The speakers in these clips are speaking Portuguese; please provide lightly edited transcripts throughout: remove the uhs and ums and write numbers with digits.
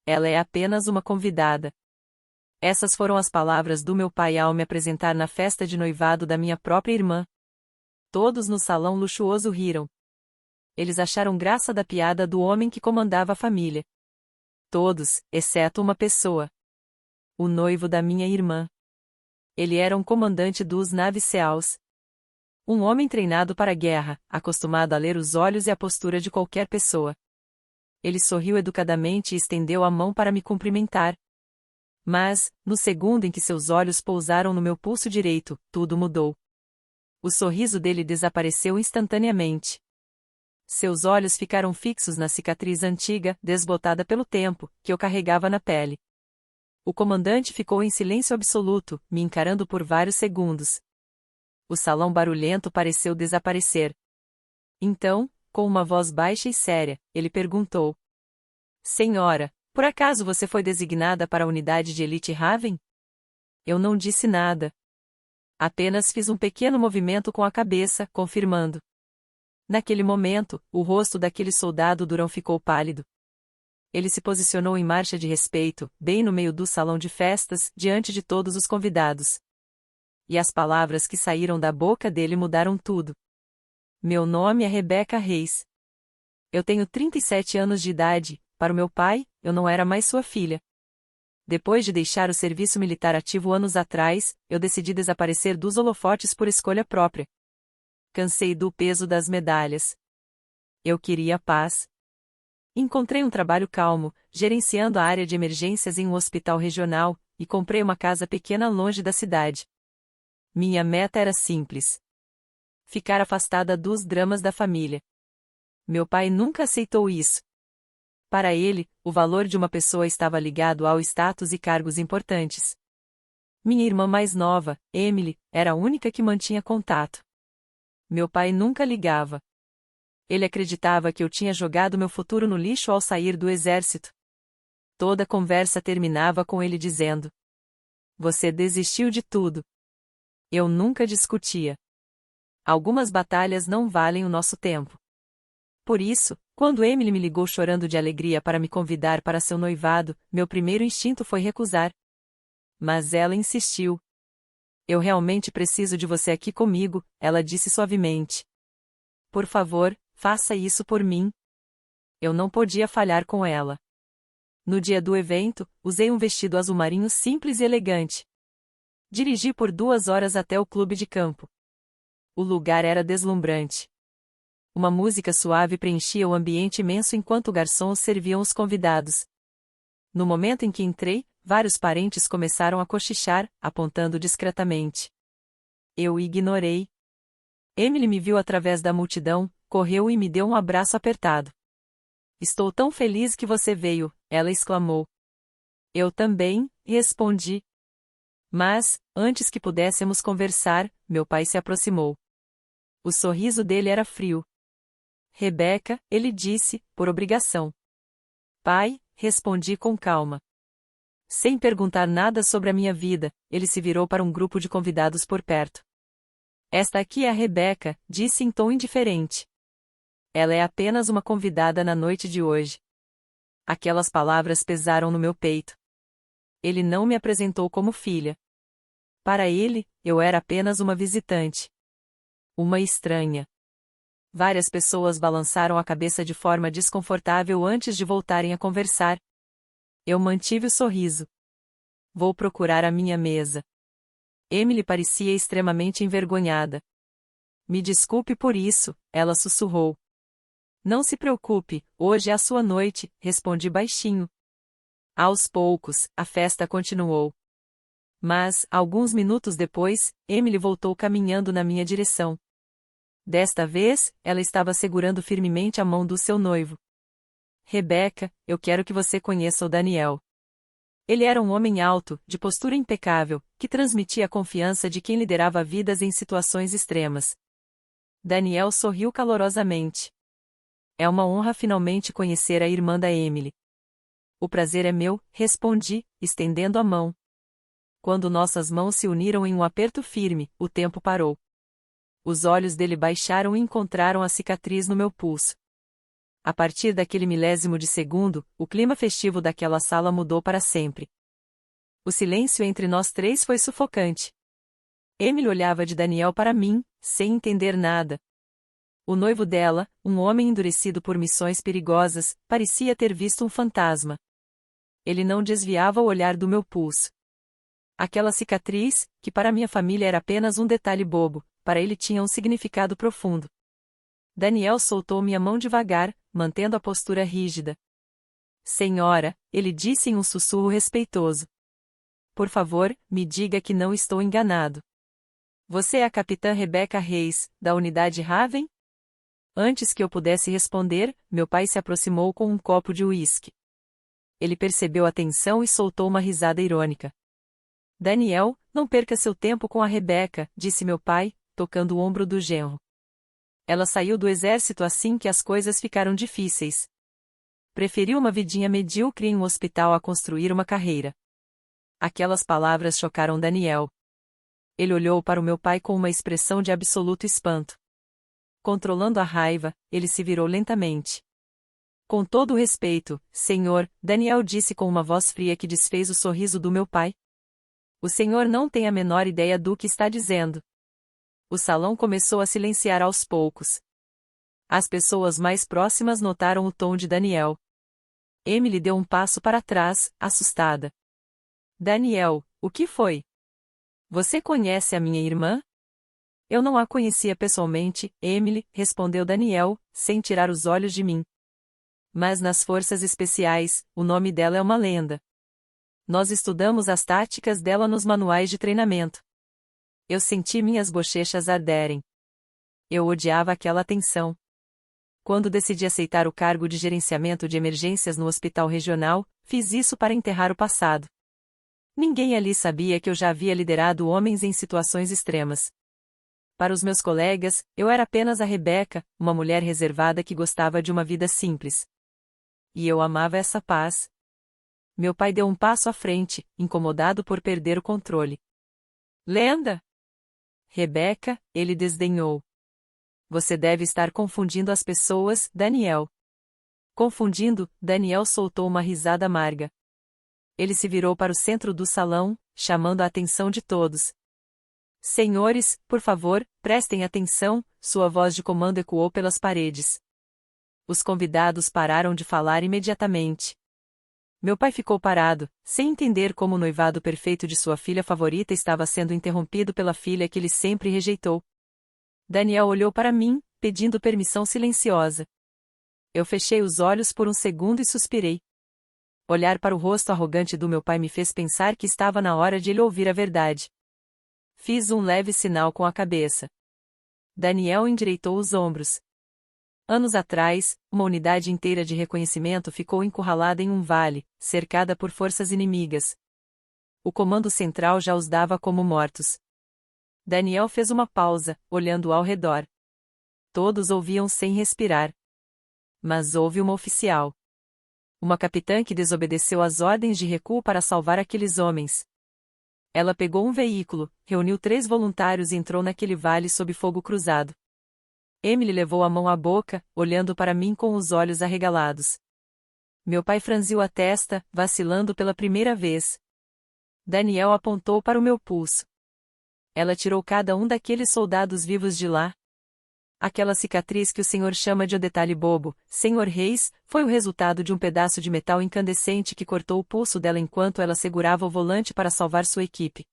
Ela é apenas uma convidada. Essas foram as palavras do meu pai ao me apresentar na festa de noivado da minha própria irmã. Todos no salão luxuoso riram. Eles acharam graça da piada do homem que comandava a família. Todos, exceto uma pessoa. O noivo da minha irmã. Ele era um comandante dos Navy-Seals. Um homem treinado para a guerra, acostumado a ler os olhos e a postura de qualquer pessoa. Ele sorriu educadamente e estendeu a mão para me cumprimentar. Mas, no segundo em que seus olhos pousaram no meu pulso direito, tudo mudou. O sorriso dele desapareceu instantaneamente. Seus olhos ficaram fixos na cicatriz antiga, desbotada pelo tempo, que eu carregava na pele. O comandante ficou em silêncio absoluto, me encarando por vários segundos. O salão barulhento pareceu desaparecer. Então, com uma voz baixa e séria, ele perguntou: Senhora, por acaso você foi designada para a unidade de Elite Raven? Eu não disse nada. Apenas fiz um pequeno movimento com a cabeça, confirmando. Naquele momento, o rosto daquele soldado durão ficou pálido. Ele se posicionou em marcha de respeito, bem no meio do salão de festas, diante de todos os convidados. E as palavras que saíram da boca dele mudaram tudo. Meu nome é Rebecca Reis. Eu tenho 37 anos de idade, para o meu pai, eu não era mais sua filha. Depois de deixar o serviço militar ativo anos atrás, eu decidi desaparecer dos holofotes por escolha própria. Cansei do peso das medalhas. Eu queria paz. Encontrei um trabalho calmo, gerenciando a área de emergências em um hospital regional, e comprei uma casa pequena longe da cidade. Minha meta era simples: ficar afastada dos dramas da família. Meu pai nunca aceitou isso. Para ele, o valor de uma pessoa estava ligado ao status e cargos importantes. Minha irmã mais nova, Emily, era a única que mantinha contato. Meu pai nunca ligava. Ele acreditava que eu tinha jogado meu futuro no lixo ao sair do exército. Toda conversa terminava com ele dizendo: Você desistiu de tudo. Eu nunca discutia. Algumas batalhas não valem o nosso tempo. Por isso, quando Emily me ligou chorando de alegria para me convidar para seu noivado, meu primeiro instinto foi recusar. Mas ela insistiu. Eu realmente preciso de você aqui comigo, ela disse suavemente. Por favor, faça isso por mim. Eu não podia falhar com ela. No dia do evento, usei um vestido azul marinho simples e elegante. Dirigi por 2 horas até o clube de campo. O lugar era deslumbrante. Uma música suave preenchia o ambiente imenso enquanto garçons serviam os convidados. No momento em que entrei, vários parentes começaram a cochichar, apontando discretamente. Eu ignorei. Emily me viu através da multidão, correu e me deu um abraço apertado. Estou tão feliz que você veio, ela exclamou. Eu também, respondi. Mas, antes que pudéssemos conversar, meu pai se aproximou. O sorriso dele era frio. Rebecca, ele disse, por obrigação. Pai, respondi com calma. Sem perguntar nada sobre a minha vida, ele se virou para um grupo de convidados por perto. Esta aqui é a Rebecca, disse em tom indiferente. Ela é apenas uma convidada na noite de hoje. Aquelas palavras pesaram no meu peito. Ele não me apresentou como filha. Para ele, eu era apenas uma visitante. Uma estranha. Várias pessoas balançaram a cabeça de forma desconfortável antes de voltarem a conversar. Eu mantive o sorriso. Vou procurar a minha mesa. Emily parecia extremamente envergonhada. Me desculpe por isso, ela sussurrou. Não se preocupe, hoje é a sua noite, respondi baixinho. Aos poucos, a festa continuou. Mas, alguns minutos depois, Emily voltou caminhando na minha direção. Desta vez, ela estava segurando firmemente a mão do seu noivo. Rebecca, eu quero que você conheça o Daniel. Ele era um homem alto, de postura impecável, que transmitia a confiança de quem liderava vidas em situações extremas. Daniel sorriu calorosamente. É uma honra finalmente conhecer a irmã da Emily. O prazer é meu, respondi, estendendo a mão. Quando nossas mãos se uniram em um aperto firme, o tempo parou. Os olhos dele baixaram e encontraram a cicatriz no meu pulso. A partir daquele milésimo de segundo, o clima festivo daquela sala mudou para sempre. O silêncio entre nós três foi sufocante. Emily olhava de Daniel para mim, sem entender nada. O noivo dela, um homem endurecido por missões perigosas, parecia ter visto um fantasma. Ele não desviava o olhar do meu pulso. Aquela cicatriz, que para minha família era apenas um detalhe bobo, para ele tinha um significado profundo. Daniel soltou minha mão devagar, mantendo a postura rígida. Senhora, ele disse em um sussurro respeitoso. Por favor, me diga que não estou enganado. Você é a capitã Rebecca Reis, da unidade Raven? Antes que eu pudesse responder, meu pai se aproximou com um copo de uísque. Ele percebeu a tensão e soltou uma risada irônica. Daniel, não perca seu tempo com a Rebecca, disse meu pai, tocando o ombro do genro. Ela saiu do exército assim que as coisas ficaram difíceis. Preferiu uma vidinha medíocre em um hospital a construir uma carreira. Aquelas palavras chocaram Daniel. Ele olhou para o meu pai com uma expressão de absoluto espanto. Controlando a raiva, ele se virou lentamente. Com todo o respeito, senhor, Daniel disse com uma voz fria que desfez o sorriso do meu pai. O senhor não tem a menor ideia do que está dizendo. O salão começou a silenciar aos poucos. As pessoas mais próximas notaram o tom de Daniel. Emily deu um passo para trás, assustada. Daniel, o que foi? Você conhece a minha irmã? Eu não a conhecia pessoalmente, Emily, respondeu Daniel, sem tirar os olhos de mim. Mas nas forças especiais, o nome dela é uma lenda. Nós estudamos as táticas dela nos manuais de treinamento. Eu senti minhas bochechas arderem. Eu odiava aquela tensão. Quando decidi aceitar o cargo de gerenciamento de emergências no hospital regional, fiz isso para enterrar o passado. Ninguém ali sabia que eu já havia liderado homens em situações extremas. Para os meus colegas, eu era apenas a Rebecca, uma mulher reservada que gostava de uma vida simples. E eu amava essa paz. Meu pai deu um passo à frente, incomodado por perder o controle. Lenda! Rebecca, ele desdenhou. Você deve estar confundindo as pessoas, Daniel. Confundindo, Daniel soltou uma risada amarga. Ele se virou para o centro do salão, chamando a atenção de todos. Senhores, por favor, prestem atenção, sua voz de comando ecoou pelas paredes. Os convidados pararam de falar imediatamente. Meu pai ficou parado, sem entender como o noivado perfeito de sua filha favorita estava sendo interrompido pela filha que ele sempre rejeitou. Daniel olhou para mim, pedindo permissão silenciosa. Eu fechei os olhos por um segundo e suspirei. Olhar para o rosto arrogante do meu pai me fez pensar que estava na hora de ele ouvir a verdade. Fiz um leve sinal com a cabeça. Daniel endireitou os ombros. Anos atrás, uma unidade inteira de reconhecimento ficou encurralada em um vale, cercada por forças inimigas. O comando central já os dava como mortos. Daniel fez uma pausa, olhando ao redor. Todos ouviam sem respirar. Mas houve uma oficial. Uma capitã que desobedeceu às ordens de recuo para salvar aqueles homens. Ela pegou um veículo, reuniu 3 voluntários e entrou naquele vale sob fogo cruzado. Emily levou a mão à boca, olhando para mim com os olhos arregalados. Meu pai franziu a testa, vacilando pela primeira vez. Daniel apontou para o meu pulso. Ela tirou cada um daqueles soldados vivos de lá. Aquela cicatriz que o senhor chama de um detalhe bobo, senhor Reis, foi o resultado de um pedaço de metal incandescente que cortou o pulso dela enquanto ela segurava o volante para salvar sua equipe.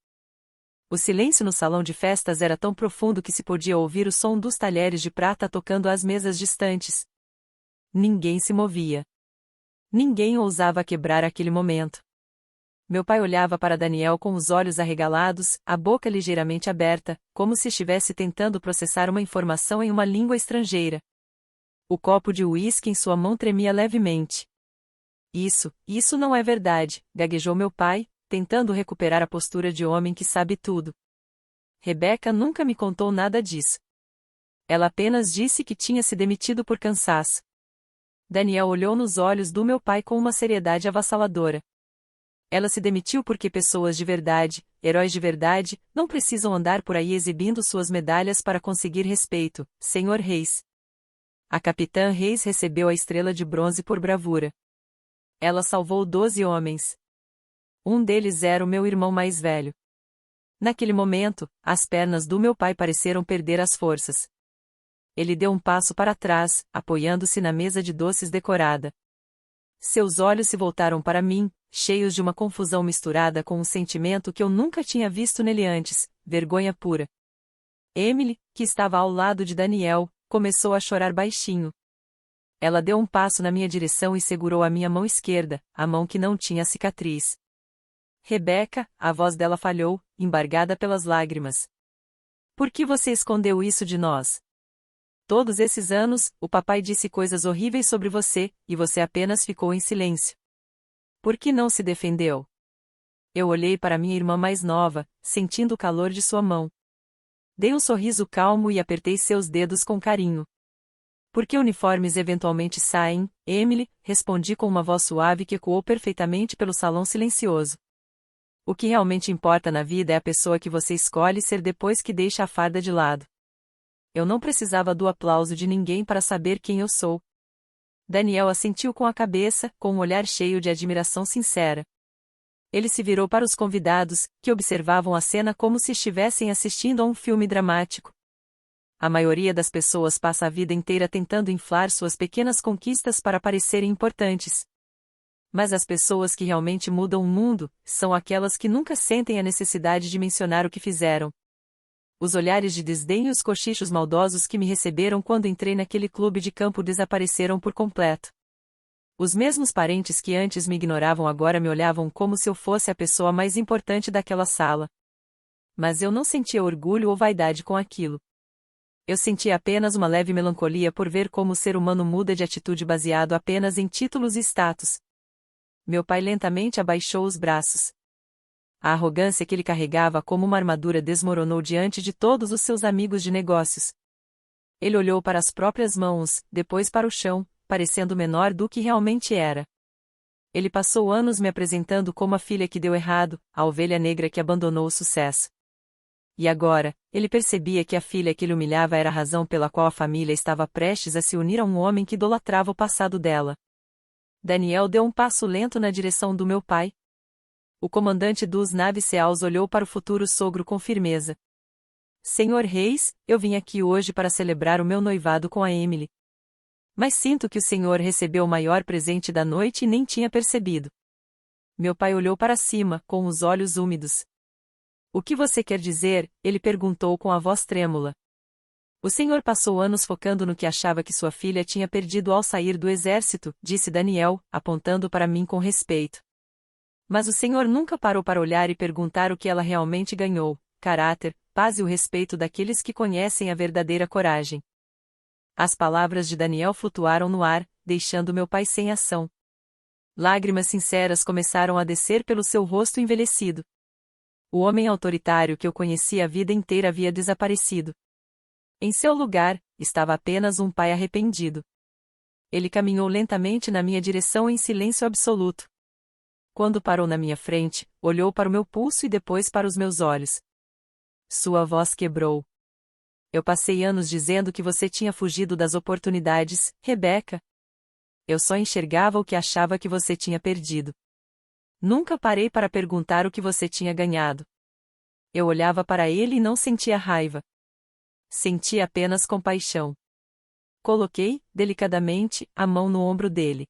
O silêncio no salão de festas era tão profundo que se podia ouvir o som dos talheres de prata tocando às mesas distantes. Ninguém se movia. Ninguém ousava quebrar aquele momento. Meu pai olhava para Daniel com os olhos arregalados, a boca ligeiramente aberta, como se estivesse tentando processar uma informação em uma língua estrangeira. O copo de uísque em sua mão tremia levemente. Isso não é verdade, gaguejou meu pai, tentando recuperar a postura de homem que sabe tudo. Rebecca nunca me contou nada disso. Ela apenas disse que tinha se demitido por cansaço. Daniel olhou nos olhos do meu pai com uma seriedade avassaladora. Ela se demitiu porque pessoas de verdade, heróis de verdade, não precisam andar por aí exibindo suas medalhas para conseguir respeito, senhor Reis. A capitã Reis recebeu a estrela de bronze por bravura. Ela salvou 12 homens. Um deles era o meu irmão mais velho. Naquele momento, as pernas do meu pai pareceram perder as forças. Ele deu um passo para trás, apoiando-se na mesa de doces decorada. Seus olhos se voltaram para mim, cheios de uma confusão misturada com um sentimento que eu nunca tinha visto nele antes, vergonha pura. Emily, que estava ao lado de Daniel, começou a chorar baixinho. Ela deu um passo na minha direção e segurou a minha mão esquerda, a mão que não tinha cicatriz. Rebeca, a voz dela falhou, embargada pelas lágrimas. Por que você escondeu isso de nós? Todos esses anos, o papai disse coisas horríveis sobre você, e você apenas ficou em silêncio. Por que não se defendeu? Eu olhei para minha irmã mais nova, sentindo o calor de sua mão. Dei um sorriso calmo e apertei seus dedos com carinho. Por que uniformes eventualmente saem, Emily? Respondi com uma voz suave que ecoou perfeitamente pelo salão silencioso. O que realmente importa na vida é a pessoa que você escolhe ser depois que deixa a farda de lado. Eu não precisava do aplauso de ninguém para saber quem eu sou. Daniel assentiu com a cabeça, com um olhar cheio de admiração sincera. Ele se virou para os convidados, que observavam a cena como se estivessem assistindo a um filme dramático. A maioria das pessoas passa a vida inteira tentando inflar suas pequenas conquistas para parecerem importantes. Mas as pessoas que realmente mudam o mundo, são aquelas que nunca sentem a necessidade de mencionar o que fizeram. Os olhares de desdém e os cochichos maldosos que me receberam quando entrei naquele clube de campo desapareceram por completo. Os mesmos parentes que antes me ignoravam agora me olhavam como se eu fosse a pessoa mais importante daquela sala. Mas eu não sentia orgulho ou vaidade com aquilo. Eu sentia apenas uma leve melancolia por ver como o ser humano muda de atitude baseado apenas em títulos e status. Meu pai lentamente abaixou os braços. A arrogância que ele carregava como uma armadura desmoronou diante de todos os seus amigos de negócios. Ele olhou para as próprias mãos, depois para o chão, parecendo menor do que realmente era. Ele passou anos me apresentando como a filha que deu errado, a ovelha negra que abandonou o sucesso. E agora, ele percebia que a filha que ele humilhava era a razão pela qual a família estava prestes a se unir a um homem que idolatrava o passado dela. Daniel deu um passo lento na direção do meu pai. O comandante dos Navy-Seals olhou para o futuro sogro com firmeza. Senhor Reis, eu vim aqui hoje para celebrar o meu noivado com a Emily. Mas sinto que o senhor recebeu o maior presente da noite e nem tinha percebido. Meu pai olhou para cima, com os olhos úmidos. O que você quer dizer? Ele perguntou com a voz trêmula. O senhor passou anos focando no que achava que sua filha tinha perdido ao sair do exército, disse Daniel, apontando para mim com respeito. Mas o senhor nunca parou para olhar e perguntar o que ela realmente ganhou: caráter, paz e o respeito daqueles que conhecem a verdadeira coragem. As palavras de Daniel flutuaram no ar, deixando meu pai sem ação. Lágrimas sinceras começaram a descer pelo seu rosto envelhecido. O homem autoritário que eu conhecia a vida inteira havia desaparecido. Em seu lugar, estava apenas um pai arrependido. Ele caminhou lentamente na minha direção em silêncio absoluto. Quando parou na minha frente, olhou para o meu pulso e depois para os meus olhos. Sua voz quebrou. Eu passei anos dizendo que você tinha fugido das oportunidades, Rebeca. Eu só enxergava o que achava que você tinha perdido. Nunca parei para perguntar o que você tinha ganhado. Eu olhava para ele e não sentia raiva. Sentia apenas compaixão. Coloquei, delicadamente, a mão no ombro dele.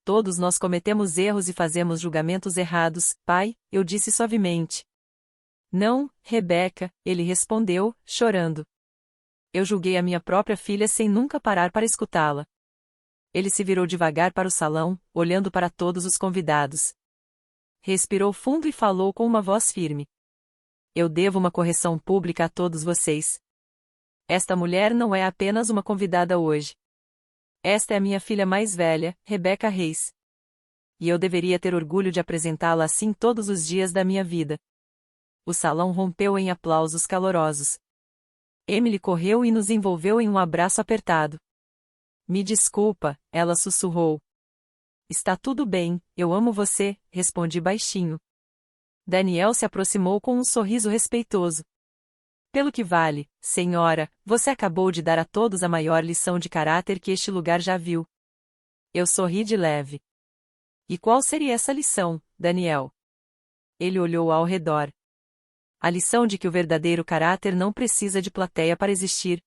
Todos nós cometemos erros e fazemos julgamentos errados, pai, eu disse suavemente. Não, Rebeca, ele respondeu, chorando. Eu julguei a minha própria filha sem nunca parar para escutá-la. Ele se virou devagar para o salão, olhando para todos os convidados. Respirou fundo e falou com uma voz firme. Eu devo uma correção pública a todos vocês. Esta mulher não é apenas uma convidada hoje. Esta é a minha filha mais velha, Rebeca Reis. E eu deveria ter orgulho de apresentá-la assim todos os dias da minha vida. O salão rompeu em aplausos calorosos. Emily correu e nos envolveu em um abraço apertado. Me desculpa, ela sussurrou. Está tudo bem, eu amo você, respondi baixinho. Daniel se aproximou com um sorriso respeitoso. Pelo que vale, senhora, você acabou de dar a todos a maior lição de caráter que este lugar já viu. Eu sorri de leve. E qual seria essa lição, Daniel? Ele olhou ao redor. A lição de que o verdadeiro caráter não precisa de plateia para existir.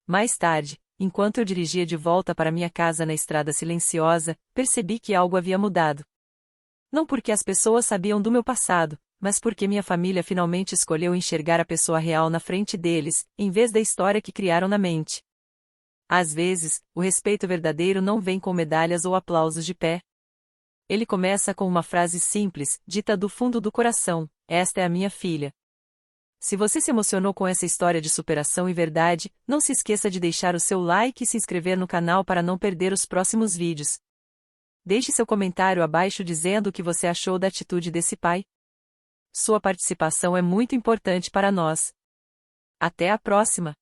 Mais tarde, enquanto eu dirigia de volta para minha casa na estrada silenciosa, percebi que algo havia mudado. Não porque as pessoas sabiam do meu passado, mas porque minha família finalmente escolheu enxergar a pessoa real na frente deles, em vez da história que criaram na mente. Às vezes, o respeito verdadeiro não vem com medalhas ou aplausos de pé. Ele começa com uma frase simples, dita do fundo do coração: esta é a minha filha. Se você se emocionou com essa história de superação e verdade, não se esqueça de deixar o seu like e se inscrever no canal para não perder os próximos vídeos. Deixe seu comentário abaixo dizendo o que você achou da atitude desse pai. Sua participação é muito importante para nós. Até a próxima!